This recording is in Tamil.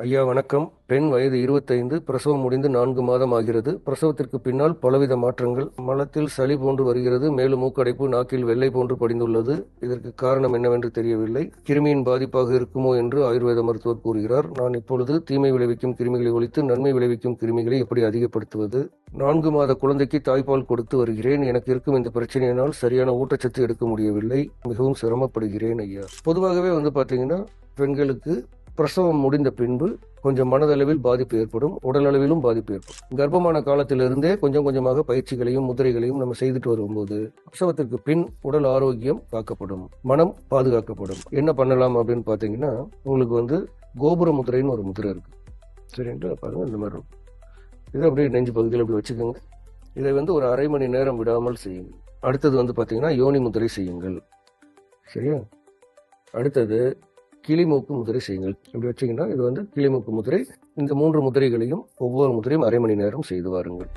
ஐயா வணக்கம். பெண் வயது 25, பிரசவம் முடிந்து 4 மாதம் ஆகிறது. பிரசவத்திற்கு பின்னால் பலவித மாற்றங்கள். மலத்தில் சளி போன்று வருகிறது, மேலும் மூக்கடைப்பு, நாக்கில் வெள்ளை போன்று படிந்துள்ளது. இதற்கு காரணம் என்னவென்று தெரியவில்லை. கிருமியின் பாதிப்பாக இருக்குமோ என்று ஆயுர்வேத மருத்துவர் கூறுகிறார். நான் இப்பொழுது தீமை விளைவிக்கும் கிருமிகளை ஒழித்து நன்மை விளைவிக்கும் கிருமிகளை எப்படி அதிகப்படுத்துவது? 4 மாத குழந்தைக்கு தாய்ப்பால் கொடுத்து வருகிறேன். எனக்கு இருக்கும் இந்த பிரச்சனையினால் சரியான ஊட்டச்சத்து எடுக்க முடியவில்லை. மிகவும் சிரமப்படுகிறேன் ஐயா. பொதுவாகவே பார்த்தீங்கன்னா, பெண்களுக்கு பிரசவம் முடிந்த பின்பு கொஞ்சம் மனதளவில் பாதிப்பு ஏற்படும், உடல் அளவிலும் பாதிப்பு ஏற்படும். கர்ப்பமான காலத்திலிருந்தே கொஞ்சம் கொஞ்சமாக பயிற்சிகளையும் முதிரைகளையும் நம்ம செய்துட்டு வரும்போது பிரசவத்திற்கு பின் உடல் ஆரோக்கியம் காக்கப்படும், மனம் பாதுகாக்கப்படும். என்ன பண்ணலாம் அப்படின்னு பார்த்தீங்கன்னா, உங்களுக்கு கோபுர முதிரைன்னு ஒரு முதிரை இருக்கு. சரின்ட்டு பாருங்க, இந்த மாதிரி இருக்கும். இதை அப்படியே நெஞ்சு பகுதியில் இப்படி வச்சுக்கோங்க. இதை ஒரு அரை மணி நேரம் விடாமல் செய்யுங்கள். அடுத்தது பார்த்தீங்கன்னா, யோனி முதிரை செய்யுங்கள். சரியா? அடுத்தது கிளிமூக்கு முதிரை செய்யுங்கள். இப்படி வச்சீங்கன்னா இது கிளிமூக்கு முதிரை. இந்த 3 முதிரைகளையும் ஒவ்வொரு முதிரையும் அரை மணி நேரம் செய்து வாருங்கள்.